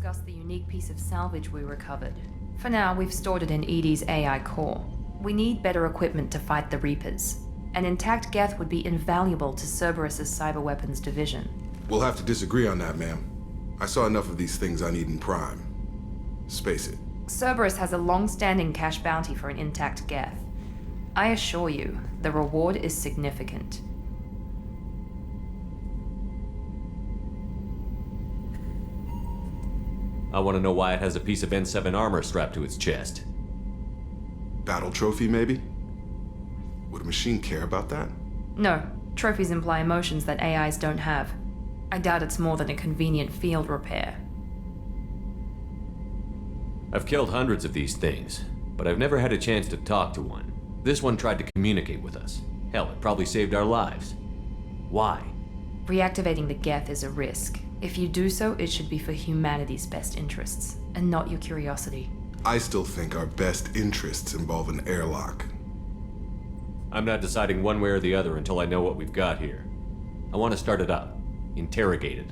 discuss the unique piece of salvage we recovered. For now, we've stored it in Edie's AI core. We need better equipment to fight the Reapers. An intact Geth would be invaluable to Cerberus's cyber weapons division. We'll have to disagree on that, ma'am. I saw enough of these things on Eden Prime. Space it. Cerberus has a long-standing cash bounty for an intact Geth. I assure you, the reward is significant. I want to know why it has a piece of N7 armor strapped to its chest. Battle trophy, maybe? Would a machine care about that? No, trophies imply emotions that AIs don't have. I doubt it's more than a convenient field repair. I've killed hundreds of these things, but I've never had a chance to talk to one. This one tried to communicate with us. Hell, it probably saved our lives. Why? Reactivating the Geth is a risk. If you do so, it should be for humanity's best interests, and not your curiosity. I still think our best interests involve an airlock. I'm not deciding one way or the other until I know what we've got here. I want to start it up. Interrogate it.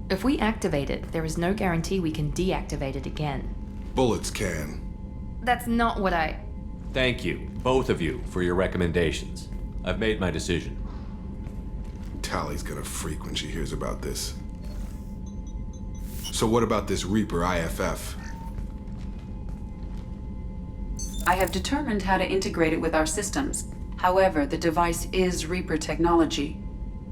If we activate it, there is no guarantee we can deactivate it again. Bullets can. That's not what I... Thank you, both of you, for your recommendations. I've made my decision. Tally's gonna freak when she hears about this. So what about this Reaper IFF? I have determined how to integrate it with our systems. However, the device is Reaper technology.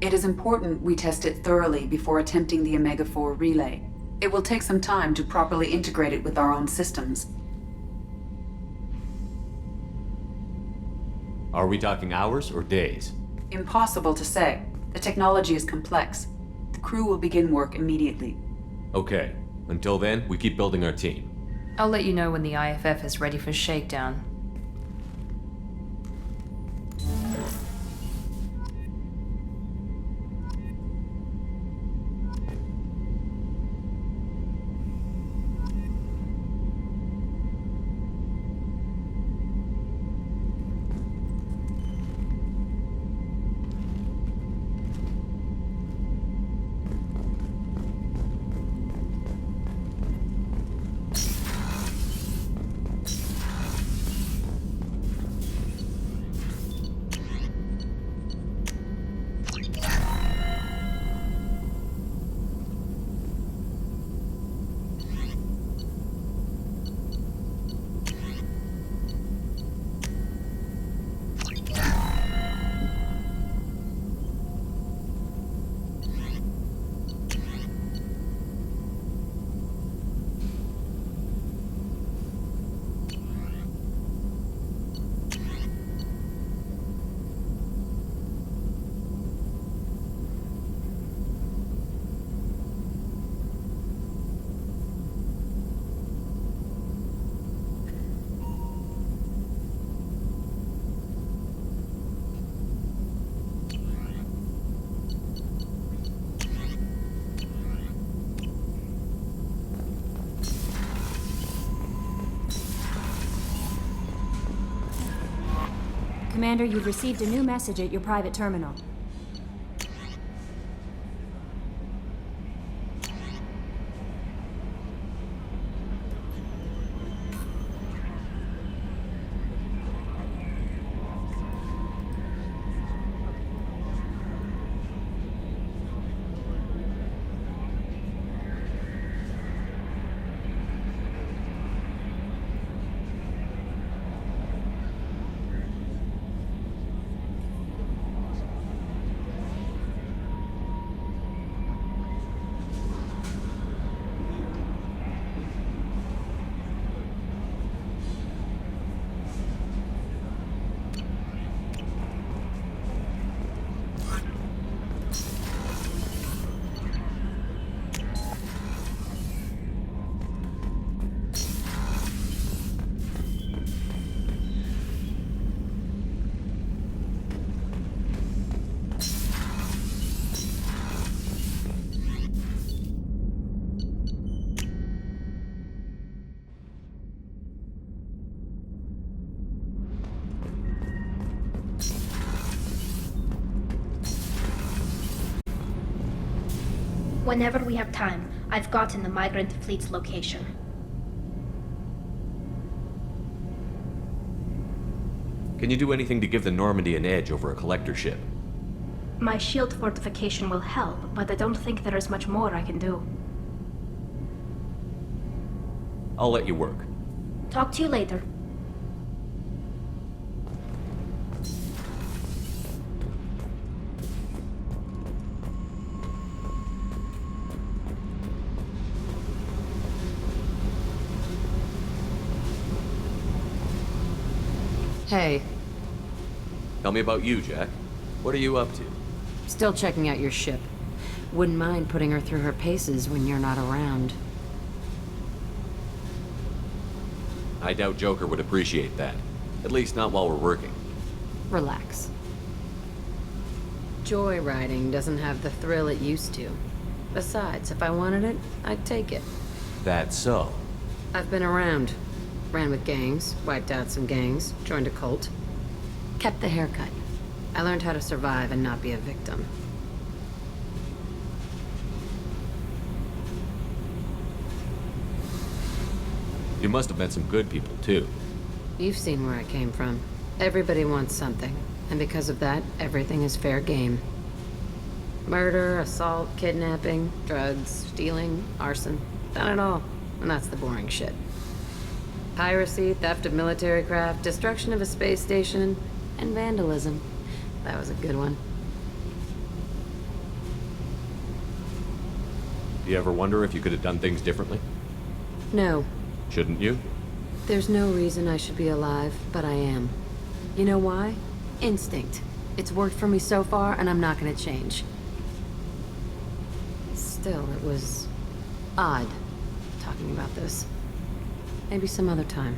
It is important we test it thoroughly before attempting the Omega-4 relay. It will take some time to properly integrate it with our own systems. Are we talking hours or days? Impossible to say. The technology is complex. The crew will begin work immediately. Okay. Until then, we keep building our team. I'll let you know when the IFF is ready for shakedown. Commander, you've received a new message at your private terminal. Whenever we have time, I've gotten the migrant fleet's location. Can you do anything to give the Normandy an edge over a collector ship? My shield fortification will help, but I don't think there is much more I can do. I'll let you work. Talk to you later. Hey, Tell me about you, Jack. What are you up to? still checking out your ship. Wouldn't mind putting her through her paces when you're not around. I doubt Joker would appreciate that. At least not while we're working. Relax. Joyriding doesn't have the thrill it used to. Besides, if I wanted it, I'd take it. That's so. I've been around. Ran with gangs, wiped out some gangs, joined a cult. Kept the haircut. I learned how to survive and not be a victim. You must have met some good people, too. You've seen where I came from. Everybody wants something, and because of that, everything is fair game. Murder, assault, kidnapping, drugs, stealing, arson. Done it all, and that's the boring shit. Piracy, theft of military craft, destruction of a space station, and vandalism. That was a good one. Do you ever wonder if you could have done things differently? No, Shouldn't you? there's no reason I should be alive, but I am. You know why? Instinct. It's worked for me so far, and I'm not gonna change. Still, it was odd talking about this. Maybe some other time.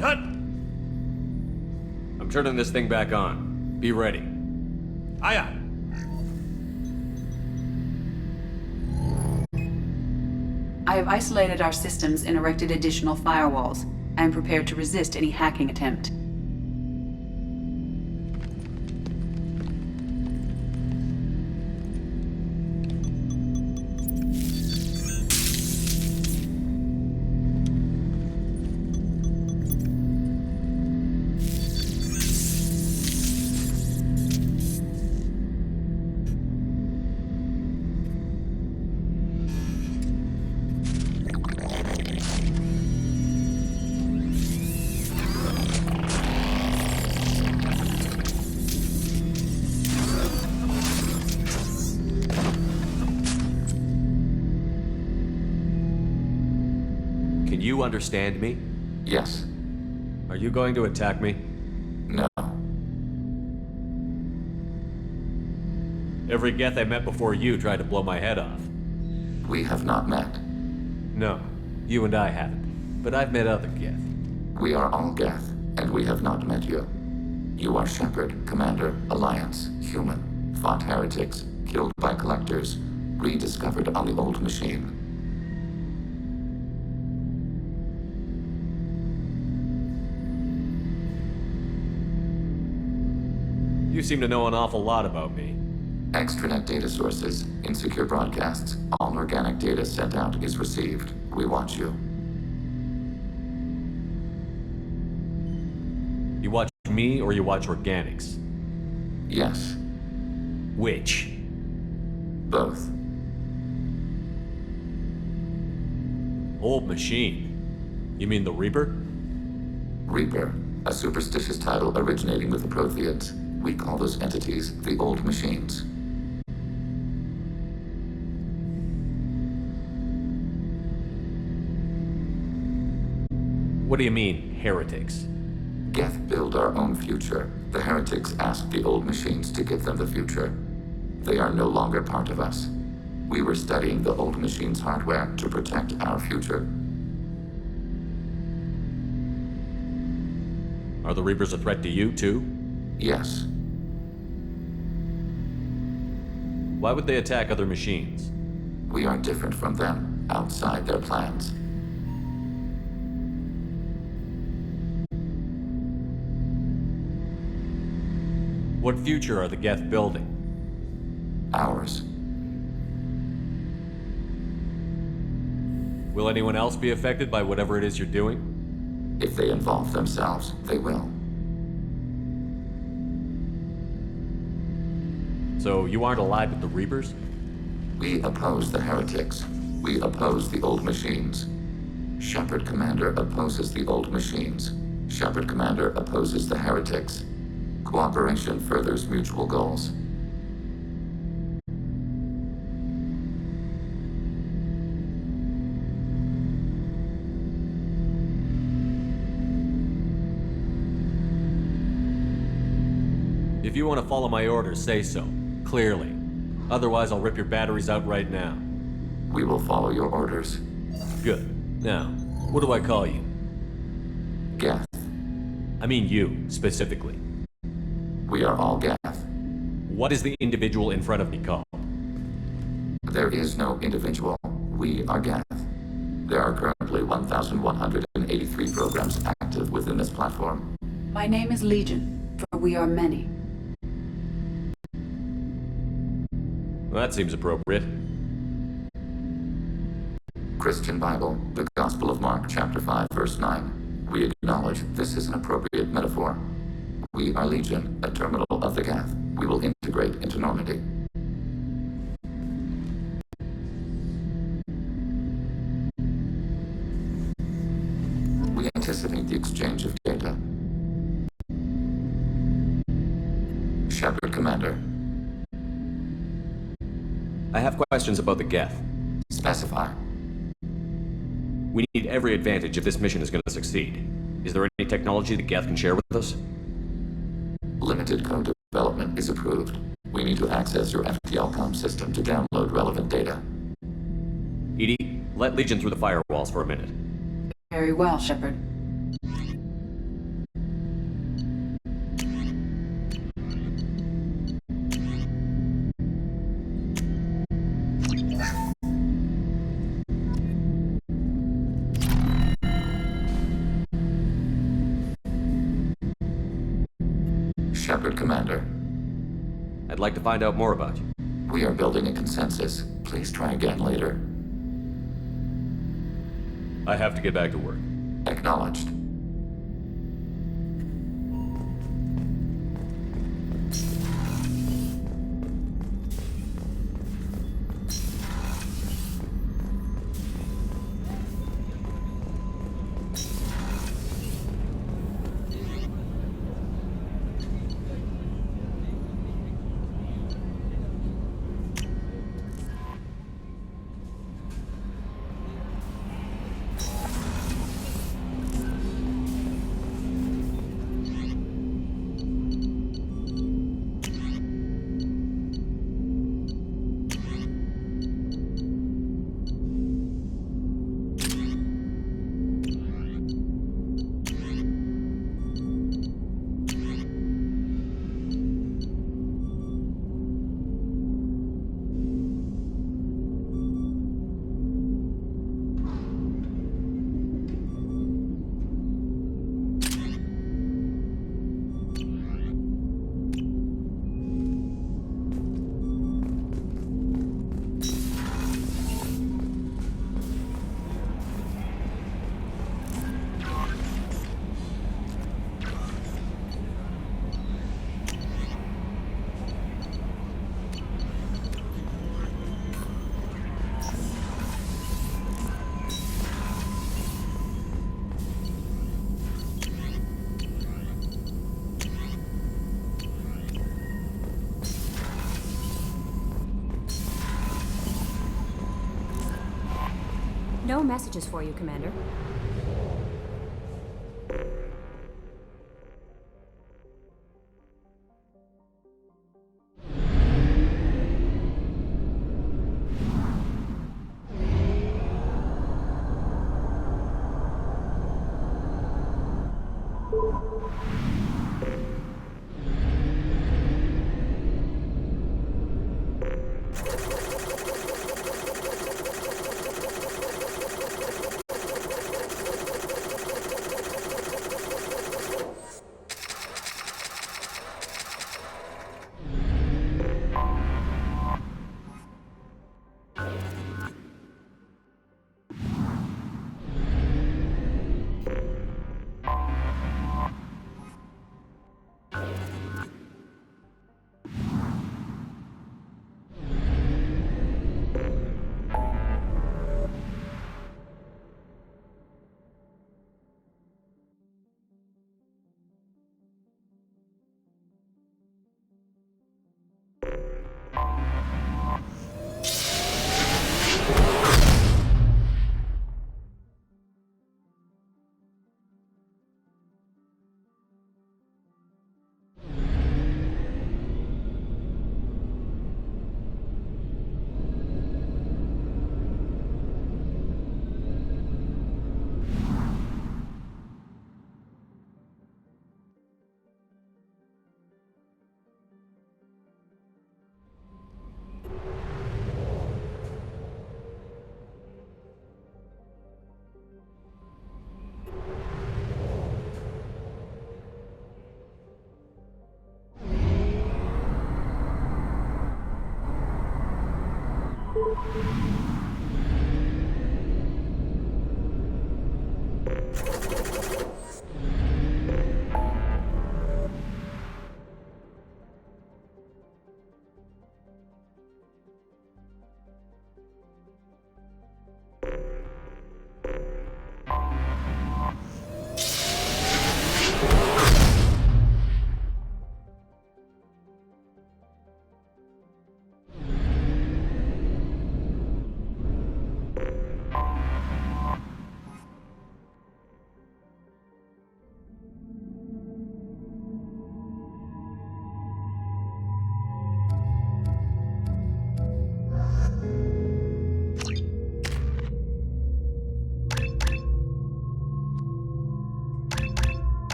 Hut! I'm turning this thing back on. Be ready. Aye, aye. I have isolated our systems and erected additional firewalls. I am prepared to resist any hacking attempt. Can you understand me? Yes. Are you going to attack me? No. Every Geth I met before you tried to blow my head off. We have not met. No, you and I haven't. But I've met other Geth. We are all Geth, and we have not met you. You are Shepard, Commander, Alliance, human, fought heretics, killed by collectors, rediscovered on the old machine. You seem to know an awful lot about me. Extranet data sources, insecure broadcasts, all organic data sent out is received. We watch you. You watch me or you watch organics? Yes, Which? both. Old machine. You mean the Reaper? Reaper, a superstitious title originating with the Protheans. We call those entities the Old Machines. What do you mean, heretics? Geth build our own future. The heretics asked the Old Machines to give them the future. They are no longer part of us. We were studying the Old Machines' hardware to protect our future. Are the Reapers a threat to you, too? Yes, Why would they attack other machines? we are different from them, outside their plans. What future are the Geth building? Ours. Will anyone else be affected by whatever it is you're doing? If they involve themselves, they will. So you aren't allied with the Reapers? We oppose the heretics. We oppose the Old Machines. Shepard Commander opposes the Old Machines. Shepard Commander opposes the heretics. Cooperation furthers mutual goals. If you want to follow my orders, say so. Clearly. Otherwise, I'll rip your batteries out right now. We will follow your orders. Good. Now, what do I call you? Geth. I mean you, specifically. We are all Geth. What is the individual in front of me called? There is no individual. We are Geth. There are currently 1,183 programs active within this platform. My name is Legion, for we are many. Well, that seems appropriate. Christian Bible, the Gospel of Mark, chapter 5, verse 9. We acknowledge this is an appropriate metaphor. We are Legion, a terminal of the Geth. We will integrate into Normandy. We anticipate the exchange of data. Shepard Commander, I have questions about the Geth. specify. We need every advantage if this mission is going to succeed. Is there any technology the Geth can share with us? Limited code development is approved. We need to access your FTLCOM system to download relevant data. EDI, let Legion through the firewalls for a minute. Very well, Shepard. Shepard Commander, I'd like to find out more about you. we are building a consensus. Please try again later. I have to get back to work. Acknowledged. No messages for you, Commander.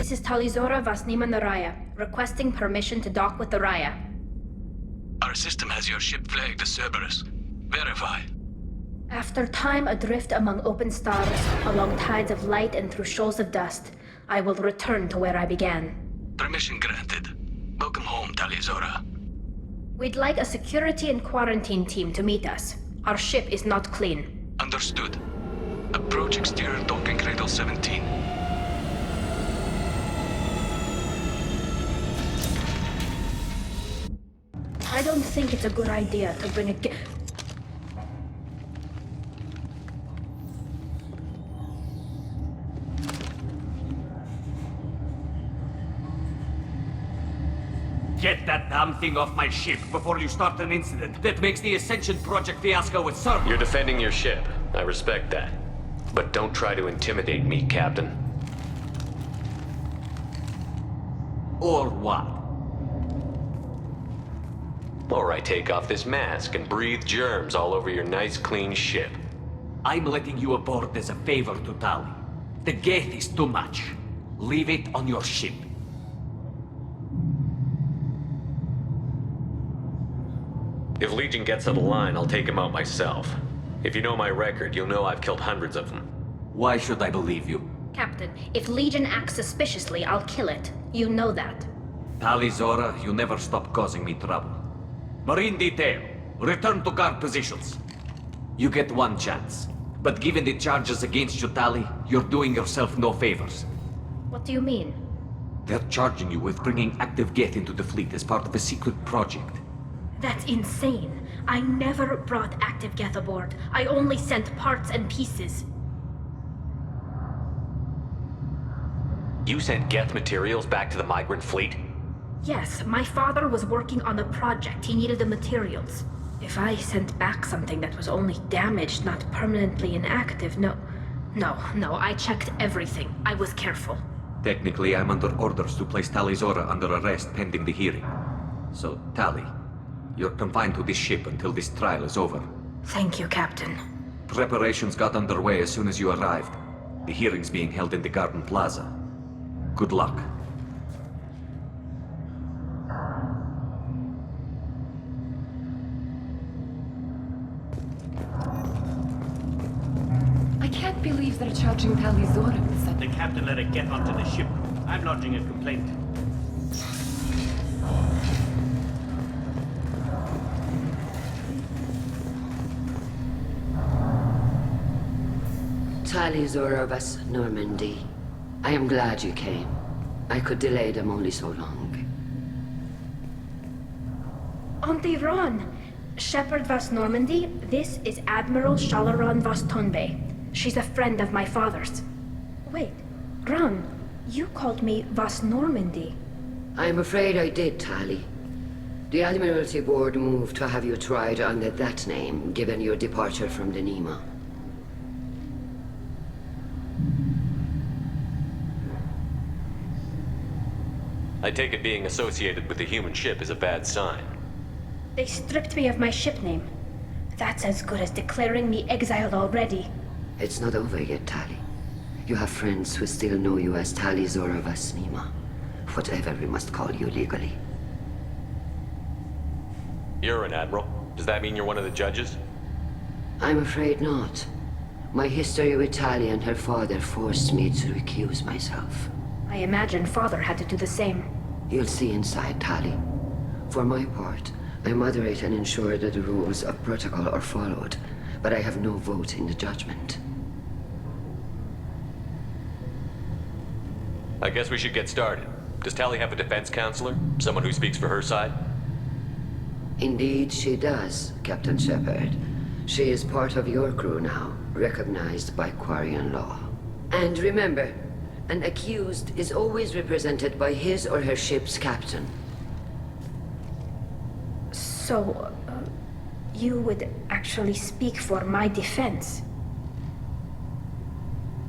This is Talizora Vasnima Naraya, requesting permission to dock with the Raya. Our system has your ship flagged as Cerberus. Verify. After time adrift among open stars, along tides of light and through shoals of dust, I will return to where I began. Permission granted. Welcome home, Talizora. We'd like a security and quarantine team to meet us. Our ship is not clean. Understood. Approach exterior docking cradle 17. I don't think it's a good idea to bring a Get that damn thing off my ship before you start an incident that makes the Ascension Project fiasco with Cerberus. You're defending your ship. I respect that. But don't try to intimidate me, Captain. Or what? Or I take off this mask and breathe germs all over your nice, clean ship. I'm letting you aboard as a favor to Tali. The gate is too much. Leave it on your ship. If Legion gets on the line, I'll take him out myself. If you know my record, you'll know I've killed hundreds of them. Why should I believe you? Captain, if Legion acts suspiciously, I'll kill it. You know that. Tali Zora, you never stop causing me trouble. Marine detail, return to guard positions. You get one chance. But given the charges against you, Tali, you're doing yourself no favors. What do you mean? They're charging you with bringing active Geth into the fleet as part of a secret project. That's insane. I never brought active Geth aboard. I only sent parts and pieces. You sent Geth materials back to the migrant fleet? Yes, my father was working on a project. He needed the materials. If I sent back something that was only damaged, not permanently inactive, no, I checked everything. I was careful. Technically, I'm under orders to place Tali Zora under arrest pending the hearing. So, Tali, you're confined to this ship until this trial is over. Thank you, Captain. Preparations got underway as soon as you arrived. The hearing's being held in the Garden Plaza. Good luck. I can't believe they're charging Tali Zora with such... The captain let it get onto the ship. I'm lodging a complaint. Tali Zora vas Normandy. I am glad you came. I could delay them only so long. Auntie Ron! Shepherd vas Normandy, this is Admiral Shalaron vas Tonbe. She's a friend of my father's. Wait, Ron, you called me vas Normandy. I'm afraid I did, Tali. The Admiralty Board moved to have you tried under that name, given your departure from the Nima. I take it being associated with the human ship is a bad sign. They stripped me of my ship name. That's as good as declaring me exiled already. It's not over yet, Tali. You have friends who still know you as Tali Zora vas Nima. Whatever we must call you legally. You're an admiral. Does that mean you're one of the judges? I'm afraid not. My history with Tali and her father forced me to recuse myself. I imagine father had to do the same. You'll see inside, Tali. For my part, I moderate and ensure that the rules of protocol are followed, but I have no vote in the judgment. I guess we should get started. Does Tali have a defense counselor? Someone who speaks for her side? Indeed, she does, Captain Shepard. She is part of your crew now, recognized by Quarian law. And remember, an accused is always represented by his or her ship's captain. So, you would actually speak for my defense?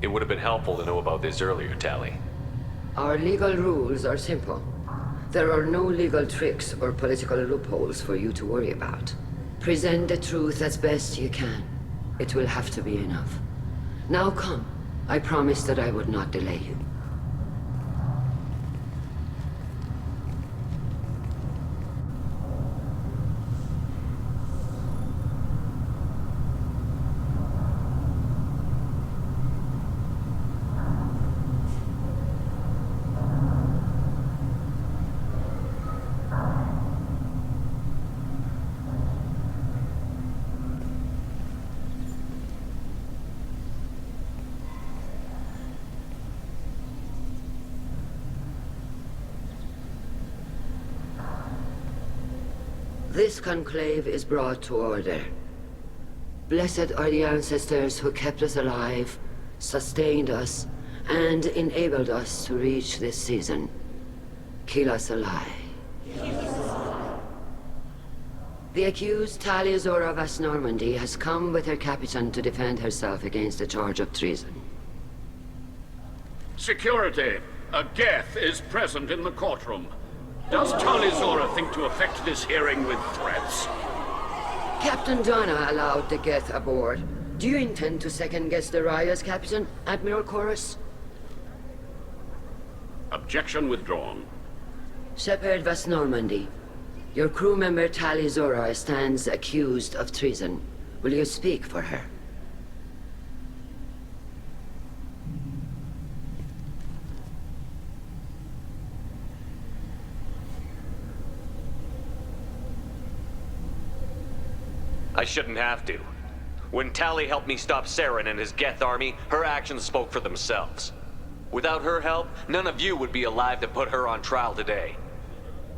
It would have been helpful to know about this earlier, Tali. Our legal rules are simple. There are no legal tricks or political loopholes for you to worry about. Present the truth as best you can. It will have to be enough. Now come. I promised that I would not delay you. This conclave is brought to order. Blessed are the ancestors who kept us alive, sustained us, and enabled us to reach this season. Keep us alive. The accused Talia Zora Vas Normandy has come with her captain to defend herself against the charge of treason. Security! A Geth is present in the courtroom. Does Talia Zora think to effect this hearing with threats? Captain Donna allowed the Geth aboard. Do you intend to second-guess the Raya's captain, Admiral Chorus? Objection withdrawn. Shepard Vas Normandy, your crew member Talia Zora stands accused of treason. Will you speak for her? I shouldn't have to. When Tali helped me stop Saren and his Geth army, her actions spoke for themselves. Without her help, none of you would be alive to put her on trial today.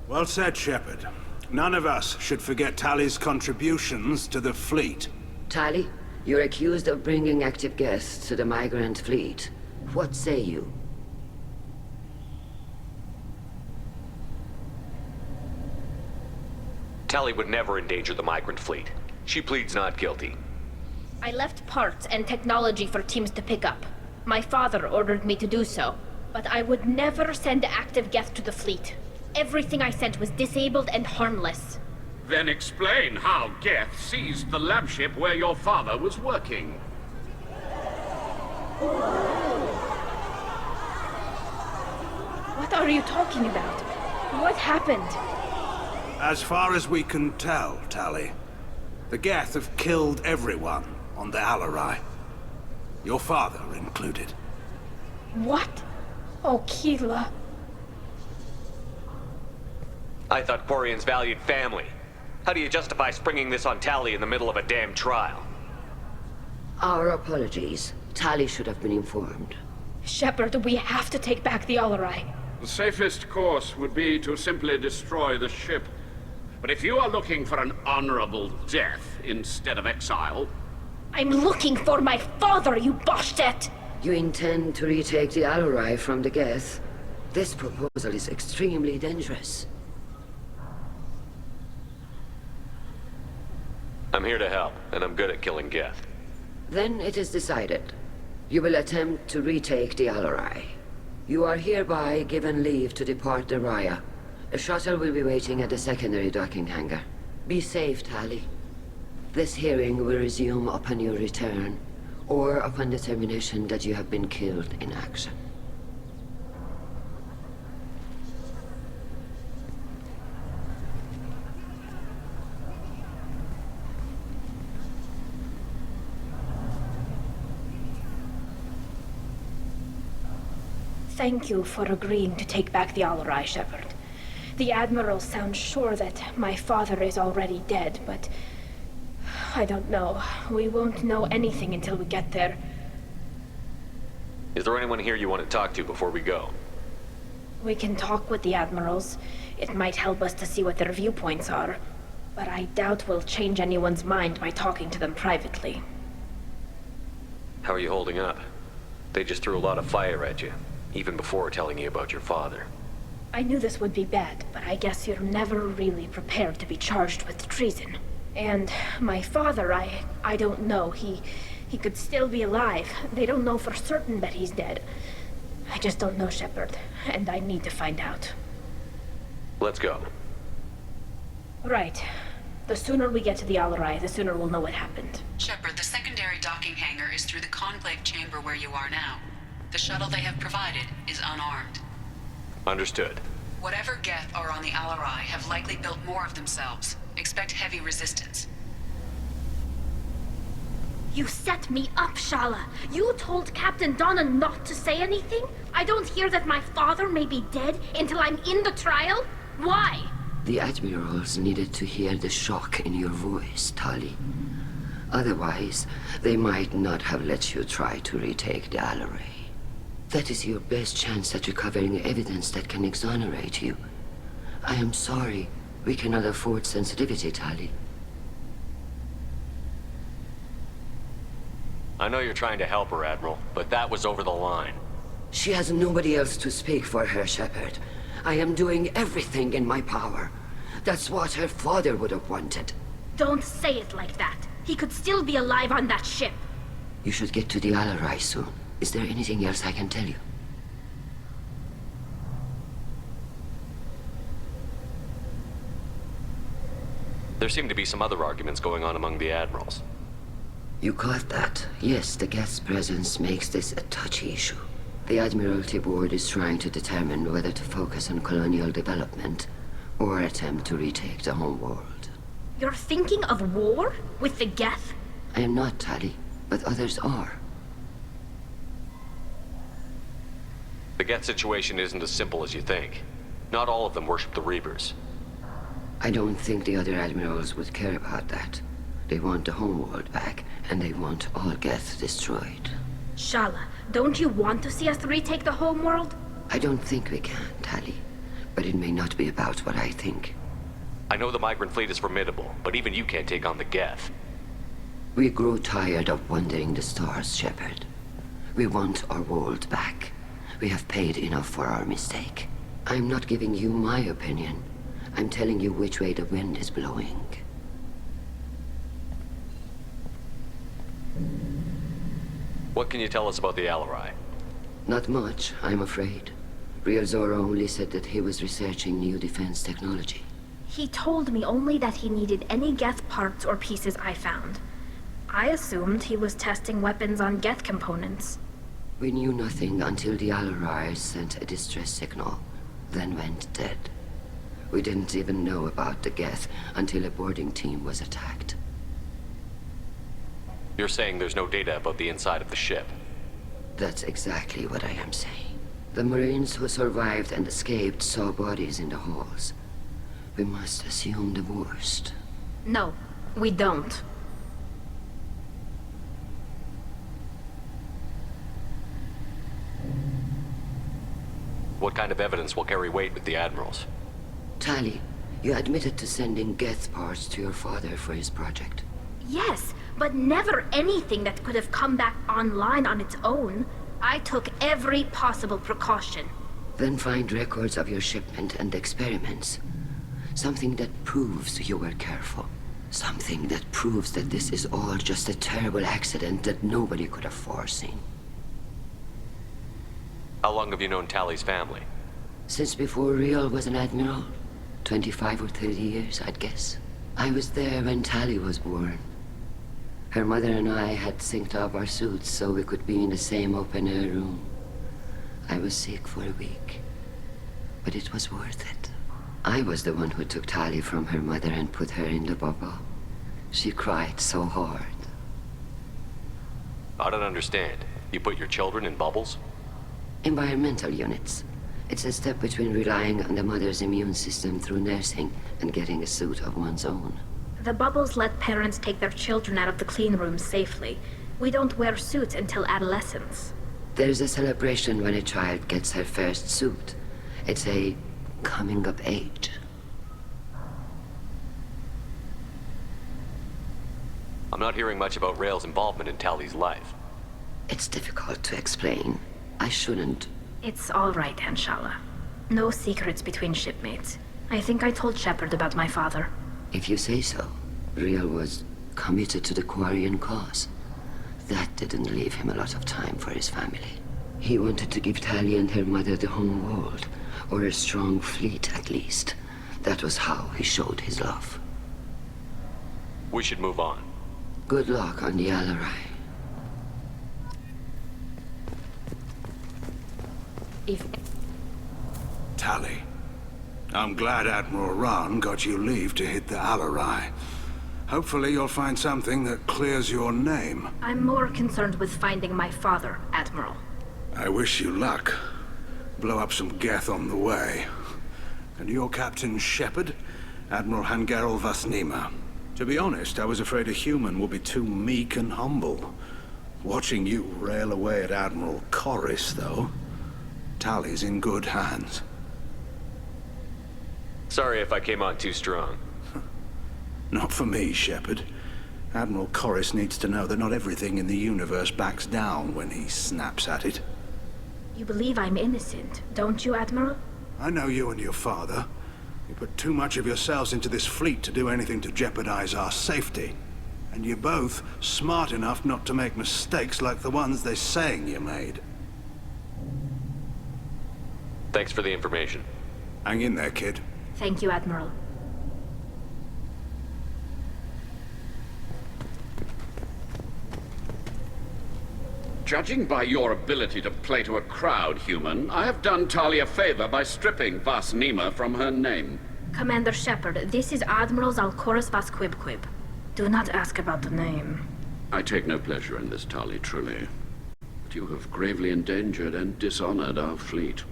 Well said, Shepard. None of us should forget Tali's contributions to the fleet. Tali, you're accused of bringing active Geth to the migrant fleet. What say you? Tali would never endanger the migrant fleet. She pleads not guilty. I left parts and technology for teams to pick up. My father ordered me to do so, but I would never send active Geth to the fleet. Everything I sent was disabled and harmless. Then explain how Geth seized the lab ship where your father was working. What are you talking about? What happened? As far as we can tell, Tali, the Geth have killed everyone on the Alarai. Your father included. What? Oh, Keela. I thought Quarians valued family. How do you justify springing this on Tali in the middle of a damn trial? Our apologies. Tali should have been informed. Shepard, we have to take back the Alarai. The safest course would be to simply destroy the ship. But if you are looking for an honorable death instead of exile... I'm looking for my father, you bastet! You intend to retake the Alarai from the Geth? This proposal is extremely dangerous. I'm here to help, and I'm good at killing Geth. Then it is decided. You will attempt to retake the Alarai. You are hereby given leave to depart the Raya. A shuttle will be waiting at the secondary docking hangar. Be safe, Tali. This hearing will resume upon your return, or upon determination that you have been killed in action. Thank you for agreeing to take back the Alarai, Shepard. The Admiral sounds sure that my father is already dead, but... I don't know. We won't know anything until we get there. Is there anyone here you want to talk to before we go? We can talk with the Admirals. It might help us to see what their viewpoints are. But I doubt we'll change anyone's mind by talking to them privately. How are you holding up? They just threw a lot of fire at you, even before telling you about your father. I knew this would be bad, but I guess you're never really prepared to be charged with treason. And my father, I don't know. He could still be alive. They don't know for certain that he's dead. I just don't know, Shepard, and I need to find out. Let's go. Right. The sooner we get to the Alarai, the sooner we'll know what happened. Shepard, the secondary docking hangar is through the conclave chamber where you are now. The shuttle they have provided is unarmed. Understood. Whatever Geth are on the Alarai have likely built more of themselves. Expect heavy resistance. You set me up, Shala. You told Captain Donna not to say anything? I don't hear that my father may be dead until I'm in the trial? Why? The Admirals needed to hear the shock in your voice, Tali. Otherwise, they might not have let you try to retake the Alarai. That is your best chance at recovering evidence that can exonerate you. I am sorry, We cannot afford sensitivity, Tali. I know you're trying to help her, Admiral, but that was over the line. She has nobody else to speak for her, Shepard. I am doing everything in my power. That's what her father would have wanted. Don't say it like that. He could still be alive on that ship. You should get to the Alarai soon. Is there anything else I can tell you? There seem to be some other arguments going on among the admirals. You caught that? Yes, the guest's presence makes this a touchy issue. The Admiralty Board is trying to determine whether to focus on colonial development or attempt to retake the home world. You're thinking of war? With the Geth? I am not, Tali, but others are. The Geth situation isn't as simple as you think. Not all of them worship the Reapers. I don't think the other admirals would care about that. They want the homeworld back, and they want all Geth destroyed. Shala, don't you want to see us retake the homeworld? I don't think we can, Tali. But it may not be about what I think. I know the migrant fleet is formidable, but even you can't take on the Geth. We grow tired of wandering the stars, Shepard. We want our world back. We have paid enough for our mistake. I'm not giving you my opinion. I'm telling you which way the wind is blowing. What can you tell us about the Alarai? Not much, I'm afraid. Real Zora only said that he was researching new defense technology. He told me only that he needed any Geth parts or pieces I found. I assumed he was testing weapons on Geth components. We knew nothing until the Alarai sent a distress signal, then went dead. We didn't even know about the Geth until a boarding team was attacked. You're saying there's no data about the inside of the ship? That's exactly what I am saying. The Marines who survived and escaped saw bodies in the halls. We must assume the worst. No, we don't. What kind of evidence will carry weight with the admirals? Tali, you admitted to sending Geth parts to your father for his project. Yes, but never anything that could have come back online on its own. I took every possible precaution. Then find records of your shipment and experiments. Something that proves you were careful. Something that proves that this is all just a terrible accident that nobody could have foreseen. How long have you known Tali's family? Since before Real was an admiral. 25 or 30 years, I'd guess. I was there when Tali was born. Her mother and I had synced up our suits so we could be in the same open-air room. I was sick for a week, but it was worth it. I was the one who took Tali from her mother and put her in the bubble. She cried so hard. I don't understand. You put your children in bubbles? Environmental units. It's a step between relying on the mother's immune system through nursing and getting a suit of one's own. The bubbles let parents take their children out of the clean rooms safely. We don't wear suits until adolescence. There's a celebration when a child gets her first suit. It's a coming of age. I'm not hearing much about Rael's involvement in Tali's life. It's difficult to explain. I shouldn't. It's all right, Anshala. No secrets between shipmates. I think I told Shepard about my father. If you say so. Real was committed to the Quarian cause. That didn't leave him a lot of time for his family. He wanted to give Tali and her mother the home world, or a strong fleet at least. That was how he showed his love. We should move on. Good luck on the Alarai. Tali, I'm glad Admiral Rahn got you leave to hit the Alarai. Hopefully you'll find something that clears your name. I'm more concerned with finding my father, Admiral. I wish you luck. Blow up some Geth on the way. And your Captain Shepard? Admiral Hangarel Vasnima. To be honest, I was afraid a human would be too meek and humble. Watching you rail away at Admiral Corris, though. Tali's in good hands. Sorry if I came on too strong. Not for me, Shepard. Admiral Corris needs to know that not everything in the universe backs down when he snaps at it. You believe I'm innocent, don't you, Admiral? I know you and your father. You put too much of yourselves into this fleet to do anything to jeopardize our safety. And you're both smart enough not to make mistakes like the ones they're saying you made. Thanks for the information. Hang in there, kid. Thank you, Admiral. Judging by your ability to play to a crowd, human, I have done Tali a favor by stripping Vas Nima from her name. Commander Shepard, this is Admiral Zalkoris Vas Quib. Do not ask about the name. I take no pleasure in this, Tali, truly. But you have gravely endangered and dishonored our fleet.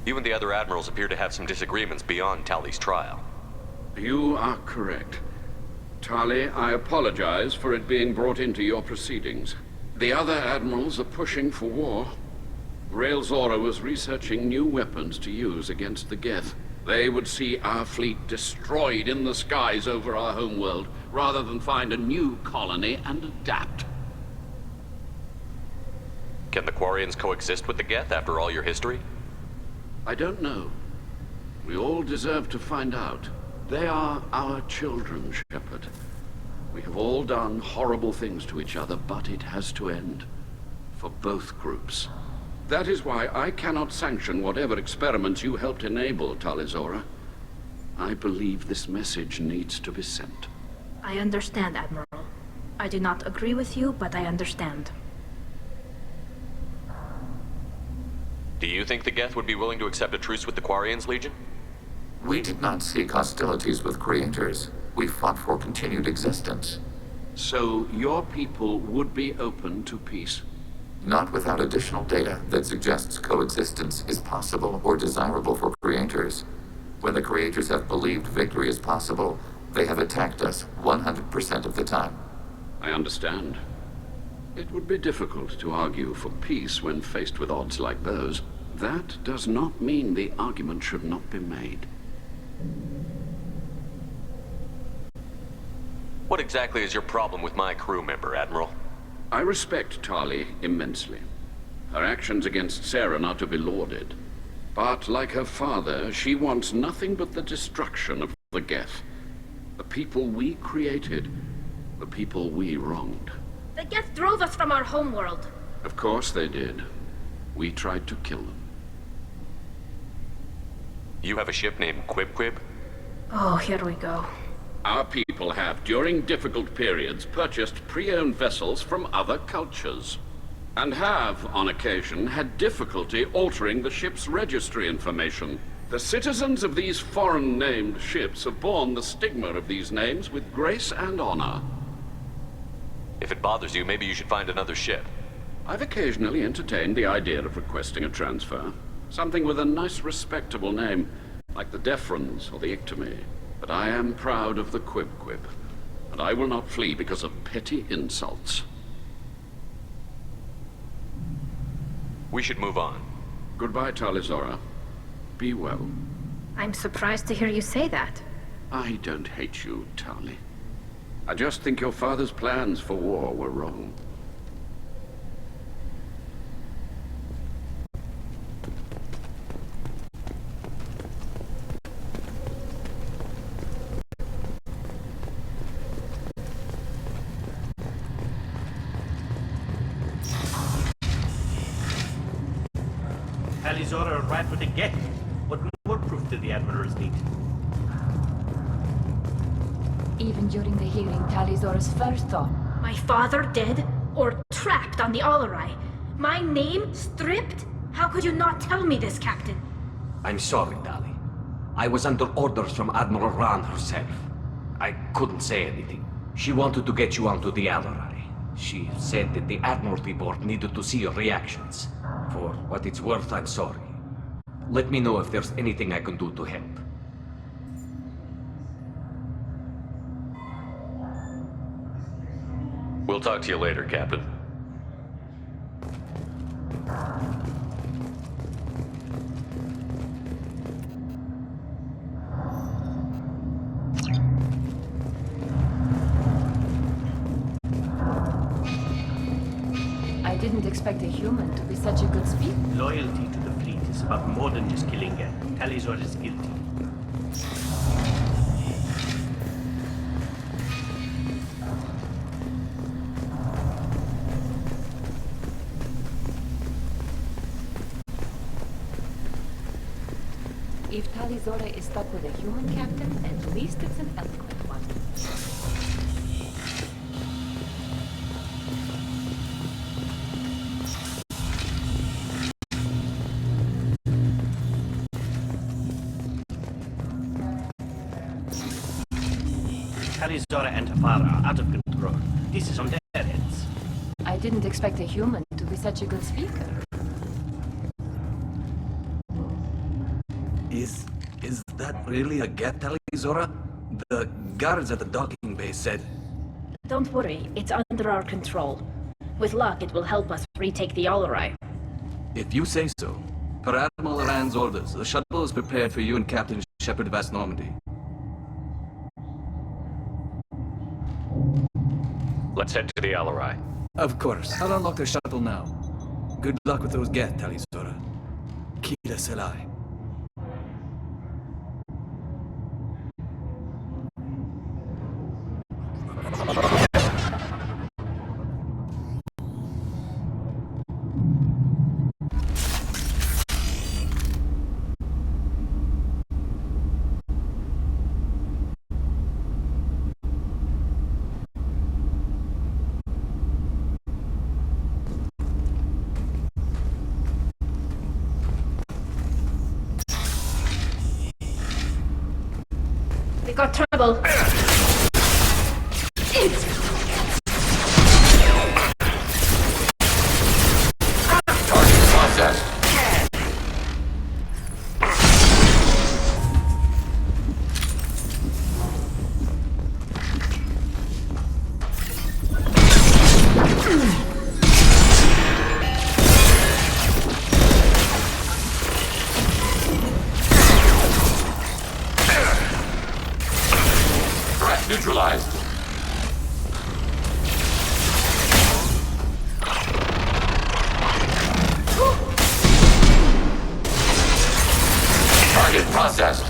You and the other admirals appear to have some disagreements beyond Tali's trial. You are correct. Tali, I apologize for it being brought into your proceedings. The other admirals are pushing for war. Rael Zora was researching new weapons to use against the Geth. They would see our fleet destroyed in the skies over our homeworld, rather than find a new colony and adapt. Can the Quarians coexist with the Geth after all your history? I don't know. We all deserve to find out. They are our children, Shepard. We have all done horrible things to each other, but it has to end. For both groups. That is why I cannot sanction whatever experiments you helped enable, Tali Zora. I believe this message needs to be sent. I understand, Admiral. I do not agree with you, but I understand. Do you think the Geth would be willing to accept a truce with the Quarians, Legion? We did not seek hostilities with creators. We fought for continued existence. So your people would be open to peace? Not without additional data that suggests coexistence is possible or desirable for creators. When the creators have believed victory is possible, they have attacked us 100% of the time. I understand. It would be difficult to argue for peace when faced with odds like those. That does not mean the argument should not be made. What exactly is your problem with my crew member, Admiral? I respect Tali immensely. Her actions against Saren are to be lauded. But like her father, she wants nothing but the destruction of the Geth. The people we created, the people we wronged. The Geth drove us from our homeworld. Of course they did. We tried to kill them. You have a ship named Quib? Oh, here we go. Our people have, during difficult periods, purchased pre-owned vessels from other cultures. And have, on occasion, had difficulty altering the ship's registry information. The citizens of these foreign-named ships have borne the stigma of these names with grace and honor. If it bothers you, maybe you should find another ship. I've occasionally entertained the idea of requesting a transfer. Something with a nice, respectable name, like the Defrons or the Ictomy. But I am proud of the Quib, and I will not flee because of petty insults. We should move on. Goodbye, Tali Zora. Be well. I'm surprised to hear you say that. I don't hate you, Tali. I just think your father's plans for war were wrong. Tali Zora arrived with a Geth. What more proof did the admirals need? Even during the hearing, Tali Zora's first thought. My father dead? Or trapped on the Alarai? My name stripped? How could you not tell me this, Captain? I'm sorry, Tali. I was under orders from Admiral Ran herself. I couldn't say anything. She wanted to get you onto the Alarai. She said that the Admiralty Board needed to see your reactions. For what it's worth, I'm sorry. Let me know if there's anything I can do to help. We'll talk to you later, Captain. didn't expect a human to be such a good speaker. Loyalty to the fleet is about more than just killing Geth. Talizor is guilty. If Talizora is stuck with a human captain, at least it's an eloquent one. Talizora and Eara are out of control. This is on their heads. I didn't expect a human to be such a good speaker. Is that really a Geth, Talizora? The guards at the docking bay said... Don't worry, it's under our control. With luck, it will help us retake the Eara. If you say so. Per Admiral Rand's orders, the shuttle is prepared for you and Captain Shepard Vast Normandy. Let's head to the Eara. Of course. I'll unlock the shuttle now. Good luck with those Geth, Talizora. Kila Selai. We got trouble. Target processed. Threat neutralized. Target processed.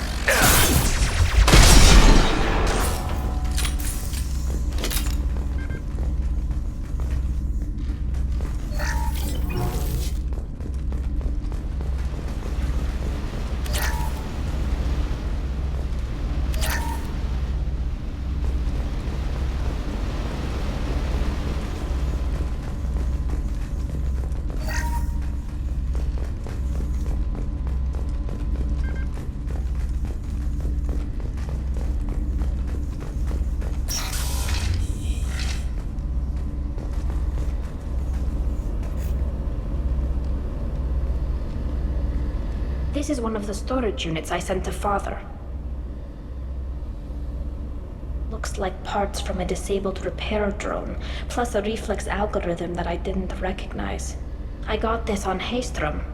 This is one of the storage units I sent to Father. Looks like parts from a disabled repair drone, plus a reflex algorithm that I didn't recognize. I got this on Haystrom.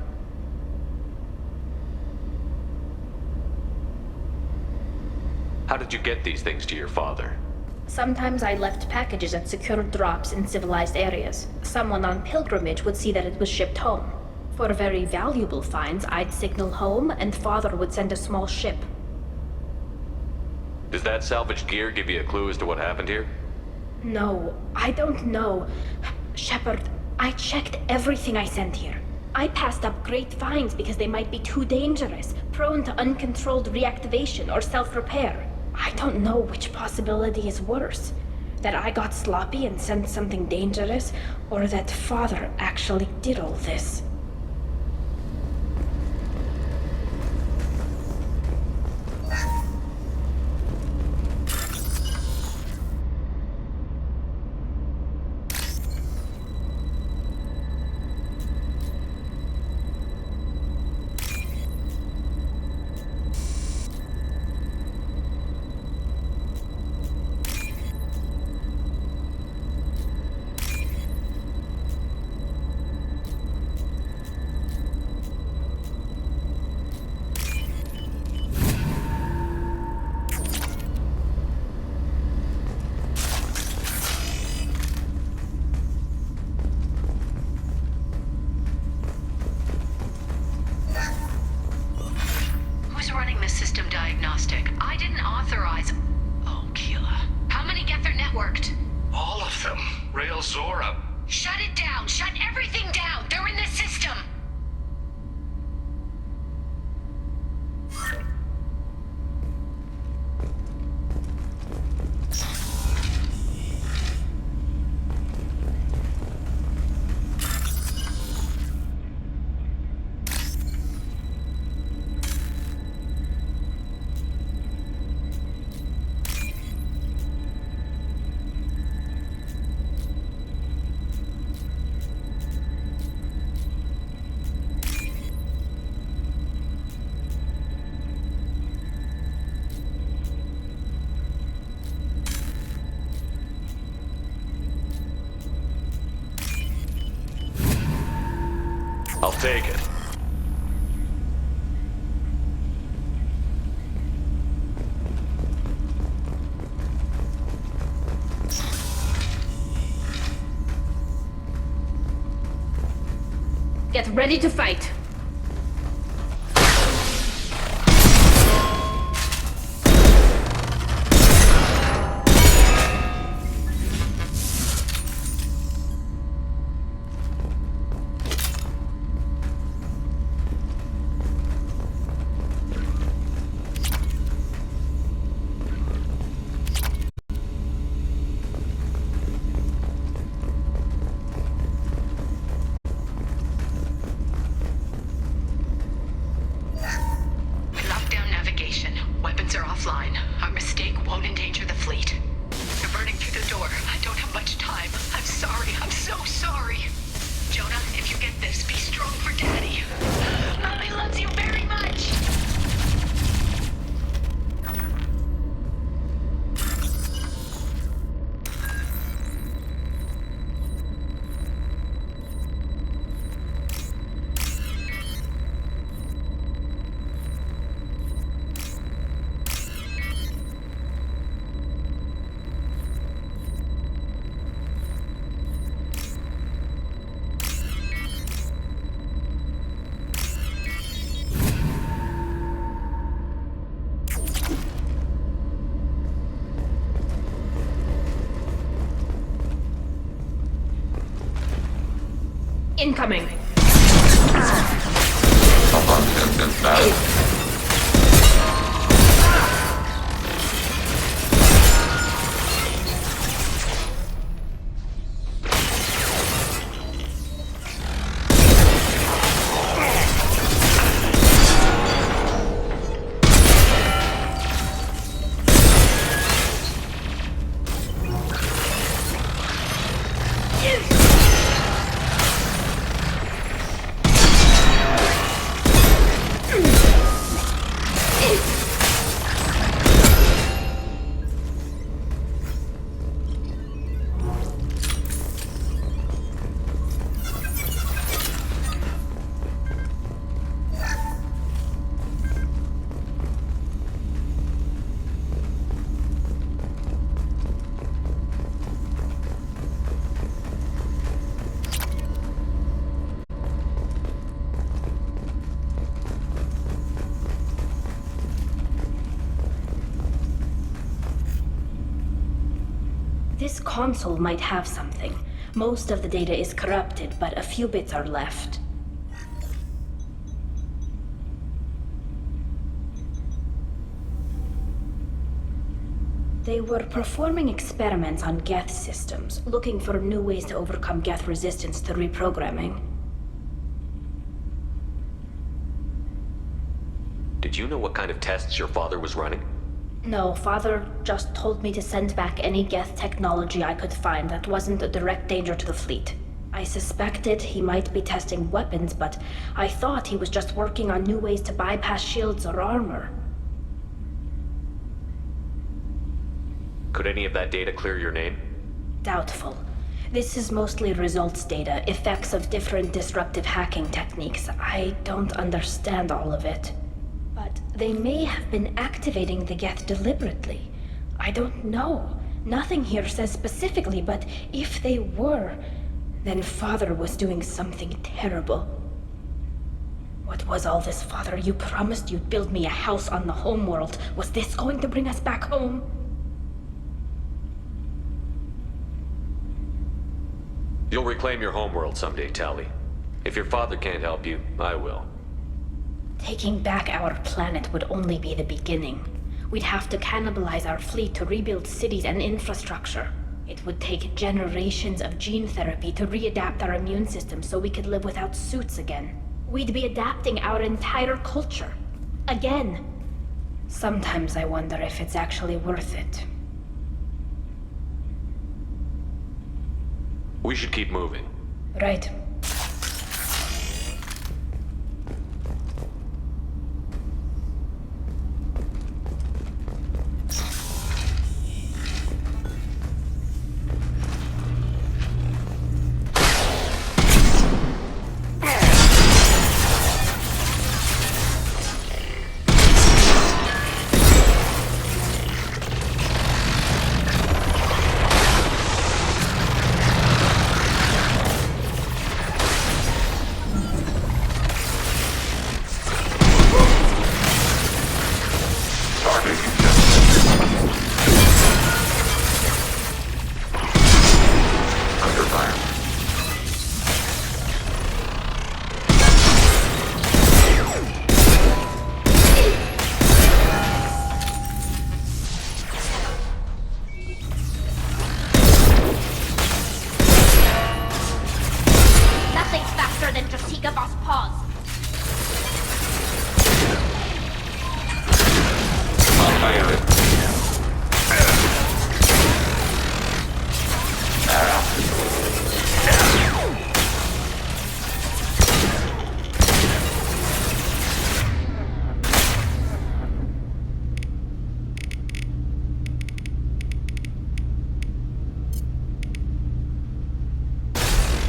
How did you get these things to your father? Sometimes I left packages at secure drops in civilized areas. Someone on pilgrimage would see that it was shipped home. For very valuable finds, I'd signal home, and Father would send a small ship. Does that salvaged gear give you a clue as to what happened here? No, I don't know. Shepard, I checked everything I sent here. I passed up great finds because they might be too dangerous, prone to uncontrolled reactivation or self-repair. I don't know which possibility is worse. That I got sloppy and sent something dangerous, or that Father actually did all this. Shut it down! Shut everything down! They're in the system! I'll take it. Get ready to fight. Lockdown navigation. Weapons are offline. Our mistake won't endanger the fleet. They're burning through the door. I don't have much time. I'm sorry. I'm so sorry. Jonah, if you get this, be strong for Daddy. Mommy loves you very much. Incoming. This console might have something. Most of the data is corrupted, but a few bits are left. They were performing experiments on Geth systems, looking for new ways to overcome Geth resistance to reprogramming. Did you know what kind of tests your father was running? No, Father just told me to send back any Geth technology I could find that wasn't a direct danger to the fleet. I suspected he might be testing weapons, but I thought he was just working on new ways to bypass shields or armor. Could any of that data clear your name? Doubtful. This is mostly results data, effects of different disruptive hacking techniques. I don't understand all of it. But they may have been activating the Geth deliberately. I don't know. Nothing here says specifically, but if they were, then Father was doing something terrible. What was all this, Father? You promised you'd build me a house on the homeworld. Was this going to bring us back home? You'll reclaim your homeworld someday, Tali. If your father can't help you, I will. Taking back our planet would only be the beginning. We'd have to cannibalize our fleet to rebuild cities and infrastructure. It would take generations of gene therapy to readapt our immune system so we could live without suits again. We'd be adapting our entire culture. Again. Sometimes I wonder if it's actually worth it. We should keep moving. Right.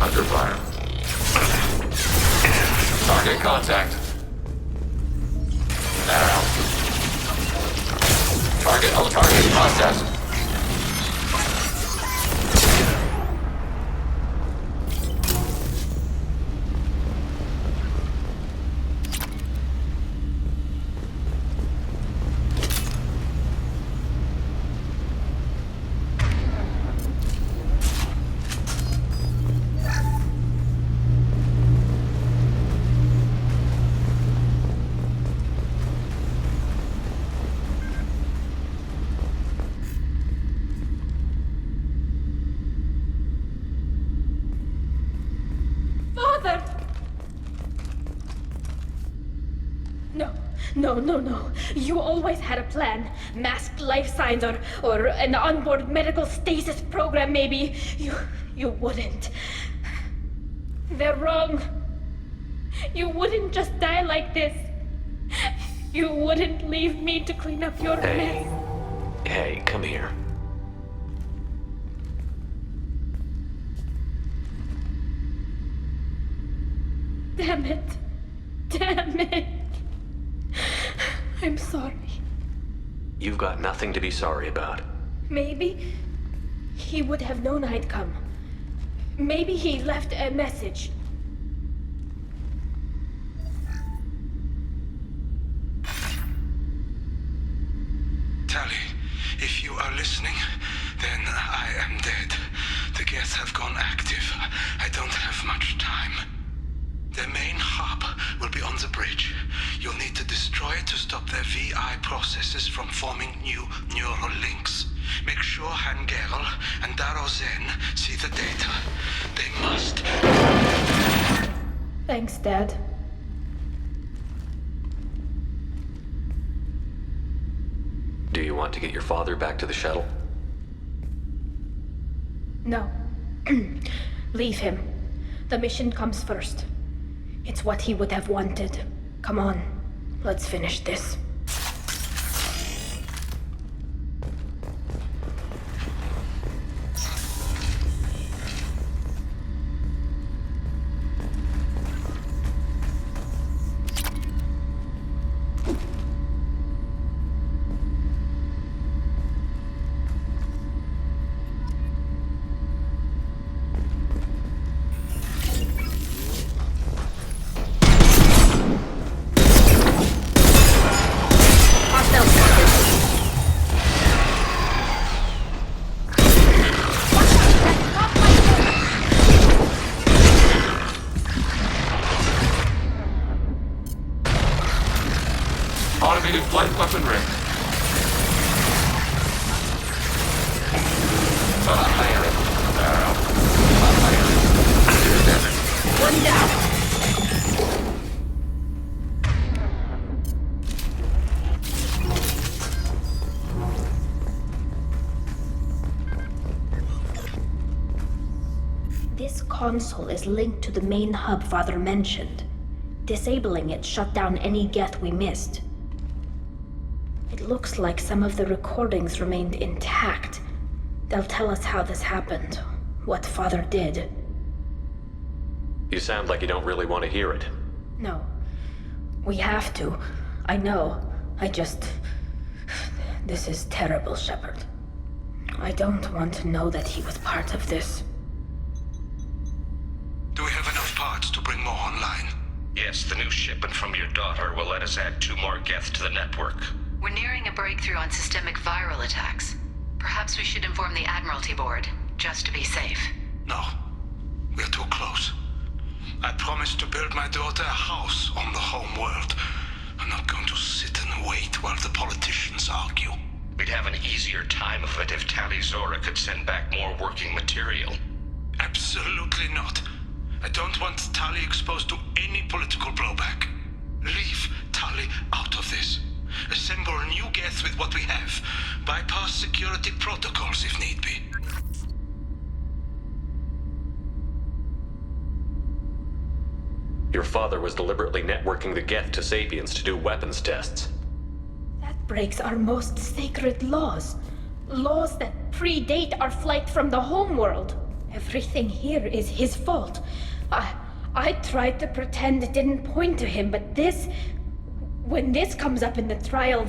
Under fire. Target contact. Now. Target processed. No. You always had a plan. Masked life signs or an onboard medical stasis program, maybe. You wouldn't. They're wrong. You wouldn't just die like this. You wouldn't leave me to clean up your mess. Hey, come here. Damn it. I'm sorry. You've got nothing to be sorry about. Maybe he would have known I'd come. Maybe he left a message. Tali, if you are listening, then I am dead. The Geth have gone active. I don't have much time. Their main hub will be on the bridge. You'll need to destroy it to stop their VI processes from forming new neural links. Make sure Hangerel and Darozen see the data. They must. Thanks, Dad. Do you want to get your father back to the shuttle? No. Leave him. The mission comes first. It's what he would have wanted. Come on, let's finish this. Activated flight weaponry. One down. This console is linked to the main hub Father mentioned. Disabling it shut down any Geth we missed. It looks like some of the recordings remained intact. They'll tell us how this happened, what Father did. You sound like you don't really want to hear it. No. We have to. I know. This is terrible, Shepard. I don't want to know that he was part of this. Do we have enough parts to bring more online? Yes, the new shipment from your daughter will let us add 2 more Geth to the network. We're nearing a breakthrough on systemic viral attacks. Perhaps we should inform the Admiralty Board, just to be safe. No. We're too close. I promised to build my daughter a house on the home world. I'm not going to sit and wait while the politicians argue. We'd have an easier time of it if Tali Zora could send back more working material. Absolutely not. I don't want Tali exposed to any political blowback. Leave Tali out of this. Assemble new Geth with what we have. Bypass security protocols if need be. Your father was deliberately networking the Geth to Sapiens to do weapons tests. That breaks our most sacred laws. Laws that predate our flight from the homeworld. Everything here is his fault. I tried to pretend it didn't point to him, but when this comes up in the trial,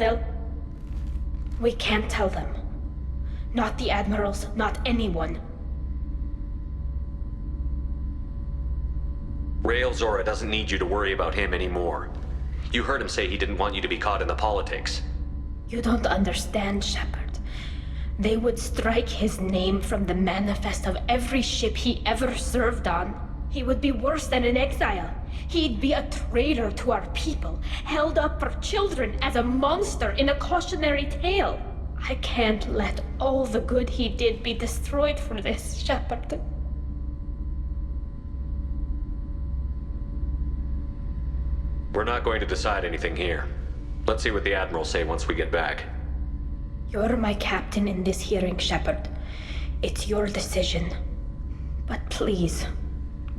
we can't tell them. Not the admirals, not anyone. Rael Zora doesn't need you to worry about him anymore. You heard him say he didn't want you to be caught in the politics. You don't understand, Shepard. They would strike his name from the manifest of every ship he ever served on. He would be worse than an exile. He'd be a traitor to our people, held up for children as a monster in a cautionary tale. I can't let all the good he did be destroyed for this, Shepard. We're not going to decide anything here. Let's see what the Admirals say once we get back. You're my captain in this hearing, Shepard. It's your decision. But please,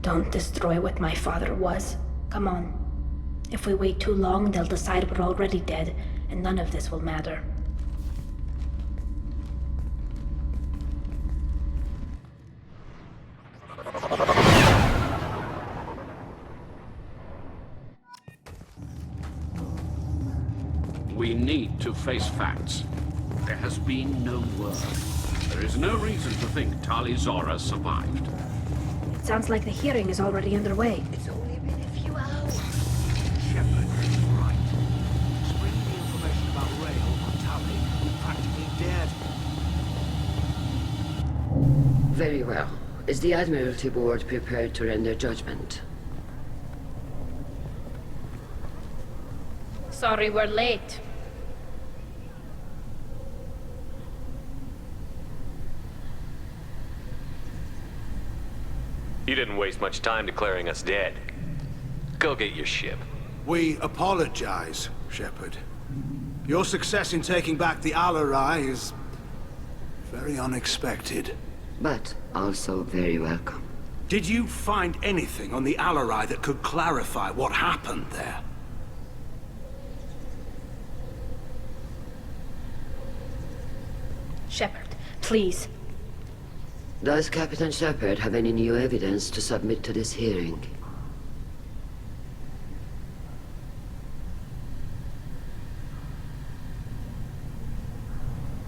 don't destroy what my father was. Come on. If we wait too long, they'll decide we're already dead, and none of this will matter. We need to face facts. There has been no word. There is no reason to think Tali Zora survived. It sounds like the hearing is already underway. It's only been a few hours. Shepard is right. Spreading the information about Rael on Tali, practically dead. Very well. Is the Admiralty Board prepared to render judgment? Sorry we're late. You didn't waste much time declaring us dead. Go get your ship. We apologize, Shepard. Your success in taking back the Eara is very unexpected. But also very welcome. Did you find anything on the Eara that could clarify what happened there? Shepard, please. Does Captain Shepard have any new evidence to submit to this hearing?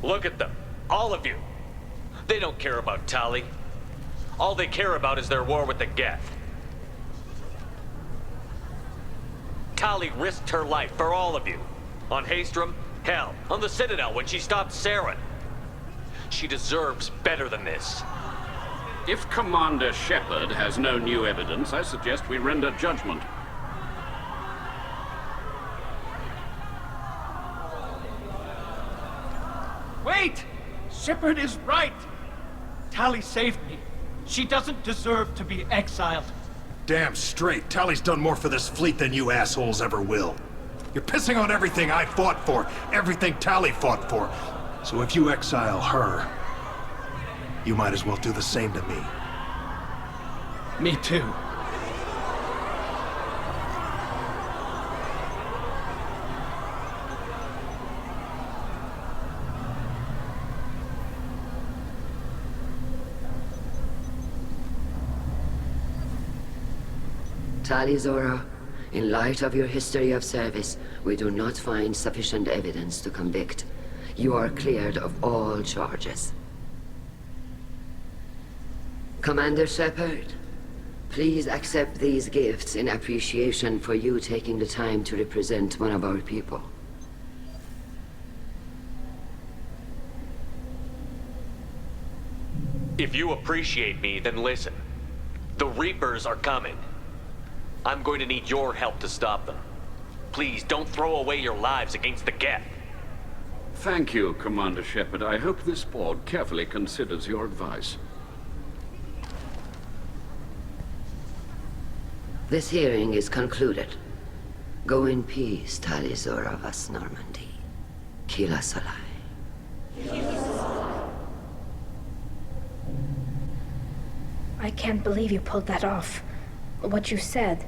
Look at them. All of you. They don't care about Tali. All they care about is their war with the Geth. Tali risked her life for all of you. On Haestrom, hell, on the Citadel when she stopped Saren. She deserves better than this. If Commander Shepard has no new evidence, I suggest we render judgment. Shepard is right! Tali saved me. She doesn't deserve to be exiled. Damn straight. Tally's done more for this fleet than you assholes ever will. You're pissing on everything I fought for, everything Tally fought for. So if you exile her, you might as well do the same to me. Me too. Tali Zora, in light of your history of service, we do not find sufficient evidence to convict. You are cleared of all charges. Commander Shepard, please accept these gifts in appreciation for you taking the time to represent one of our people. If you appreciate me, then listen. The Reapers are coming. I'm going to need your help to stop them. Please, don't throw away your lives against the Geth. Thank you, Commander Shepard. I hope this board carefully considers your advice. This hearing is concluded. Go in peace, Tali Zora Vas Normandy. Kila Salai. I can't believe you pulled that off. What you said.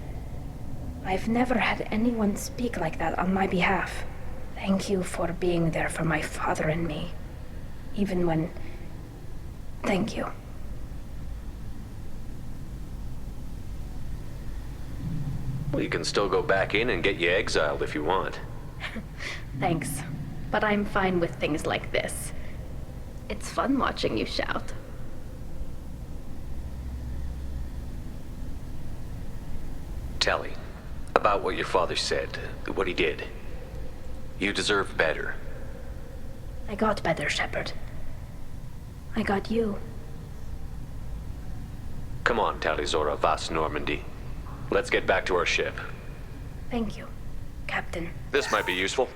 I've never had anyone speak like that on my behalf. Thank you for being there for my father and me. Even when... Thank you. Well, you can still go back in and get you exiled if you want. Thanks. But I'm fine with things like this. It's fun watching you shout. Tali, about what your father said, what he did. You deserve better. I got better, Shepard. I got you. Come on, Tali Zora Vas Normandy. Let's get back to our ship. Thank you, Captain. This might be useful.